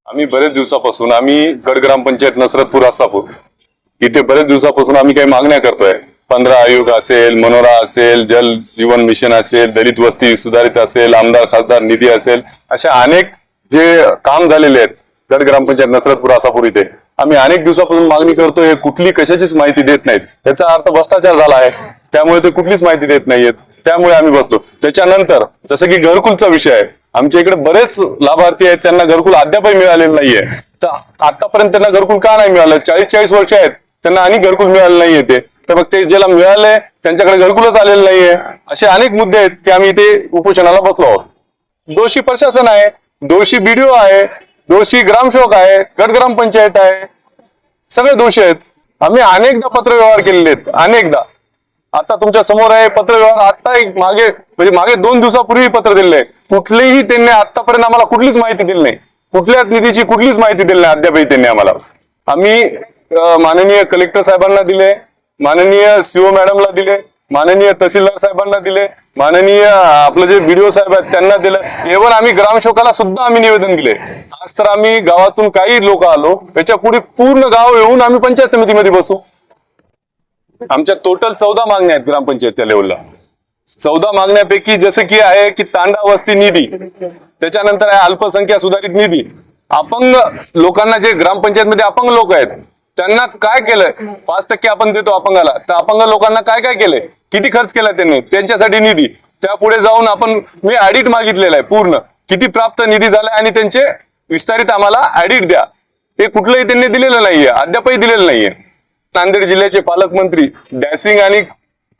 आम्ही बरेच दिवसापासून गड ग्रामपंचायत नसरतपूर आसापूर इथे बरेच दिवसापासून आम्ही काही मागण्या करतोय। 15 आयोग असेल, मनोरा असेल, जल जीवन मिशन असेल, दलित वस्ती सुधारित असेल, आमदार खासदार निधी असेल, अशा अनेक जे काम झालेले आहेत गड ग्रामपंचायत नसरतपूर आसापूर इथे आम्ही अनेक दिवसापासून मागणी करतोय। कुठली कशाचीच माहिती देत नाहीत। याचा अर्थ भ्रष्टाचार झाला आहे, त्यामुळे ते कुठलीच माहिती देत नाहीयेत। त्यामुळे आम्ही बसलो। त्याच्यानंतर जसं की घरकुलचा विषय आहे, आमच्या इकडे बरेच लाभार्थी आहेत, त्यांना घरकुल अद्यापही मिळालेलं नाहीये। तर आतापर्यंत त्यांना घरकुल का नाही मिळालं? 40-40 वर्ष आहेत त्यांना आणि घरकुल मिळालं नाहीये। तर मग ते ज्याला मिळालंय त्यांच्याकडे घरकुलच आलेलं नाहीये। असे अनेक मुद्दे आहेत की आम्ही इथे उपोषणाला बसलो आहोत। दोषी प्रशासन आहे, दोषी बीडीओ आहे, दोषी ग्रामसेवक आहे, गड ग्रामपंचायत आहे, सगळे दोषी आहेत। आम्ही अनेकदा पत्रव्यवहार केलेले आहेत, अनेकदा। आता तुमच्या समोर आहे पत्रव्यवहार। आता मागे 2 दिवसापूर्वी पत्र दिले आहे, कुठलेही त्यांनी आतापर्यंत आम्हाला कुठलीच माहिती दिली नाही। कुठल्याच निधीची कुठलीच माहिती दिली नाही अद्यापही त्यांनी आम्हाला। आम्ही माननीय कलेक्टर साहेबांना दिले, माननीय सीओ मॅडमला दिले, माननीय तहसीलदार साहेबांना दिले, माननीय आपलं जे बीडीओ साहेब आहेत त्यांना दिलं, एव्हन आम्ही ग्रामसेवकाला सुद्धा आम्ही निवेदन दिले। आज तर आम्ही गावातून काही लोक आलो, त्याच्या पुढे पूर्ण गाव येऊन आम्ही पंचायत समितीमध्ये बसू। आमच्या टोटल 14 मागण्या आहेत ग्रामपंचायतच्या लेवलला। 14 मागण्यापैकी जसं की आहे की तांडा वस्ती निधी, त्याच्यानंतर आहे अल्पसंख्याक सुधारित निधी, अपंग लोकांना जे ग्रामपंचायतमध्ये अपंग लोक आहेत त्यांना काय केलंय, 5% आपण देतो अपंगाला, तर अपंग लोकांना काय काय केलंय, किती खर्च केला त्यांनी, त्यांच्यासाठी निधी। त्यापुढे जाऊन मी ऑडिट मागितलेलं आहे, पूर्ण किती प्राप्त निधी झालाय आणि त्यांचे विस्तारित आम्हाला ऑडिट द्या। हे कुठलंही त्यांनी दिलेलं नाहीये, अद्यापही दिलेलं नाहीये। नांदेड जिल्ह्याचे पालकमंत्री डॅसिंग आणि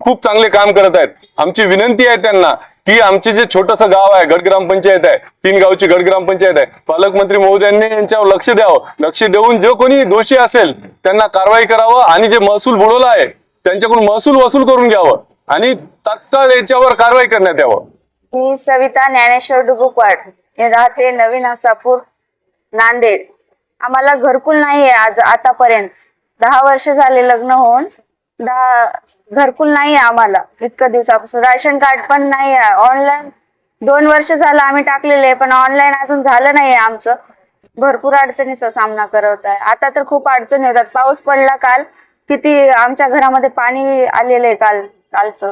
खूप चांगले काम करत आहेत। आमची विनंती आहे त्यांना की आमचे जे छोटंसं गाव आहे, गड ग्रामपंचायत आहे, 3 गावची गड ग्रामपंचायत आहे, पालकमंत्री महोदयांनी यांच्यावर लक्ष द्यावं। लक्ष देऊन जो कोणी दोषी असेल त्यांना कारवाई करावं आणि जे महसूल बुडवला आहे त्यांच्याकडून महसूल वसूल करून घ्यावं आणि तात्काळ याच्यावर कारवाई करण्यात यावं। मी सविता ज्ञानेश्वर डुबुकवाड, राहते नवीन आसापूर, नांदेड। आम्हाला घरकुल नाहीये आज आतापर्यंत। 10 वर्ष झाले लग्न होऊन, घरकुल नाही आम्हाला इतक्या दिवसापासून। राशन कार्ड पण नाही आहे। ऑनलाईन 2 वर्ष झालं आम्ही टाकलेले, पण ऑनलाईन अजून झालं नाहीये आमचं। भरपूर अडचणीचा सामना करत आहे। आता तर खूप अडचणी येतात। पाऊस पडला काल, किती आमच्या घरामध्ये पाणी आलेलं आहे कालचं।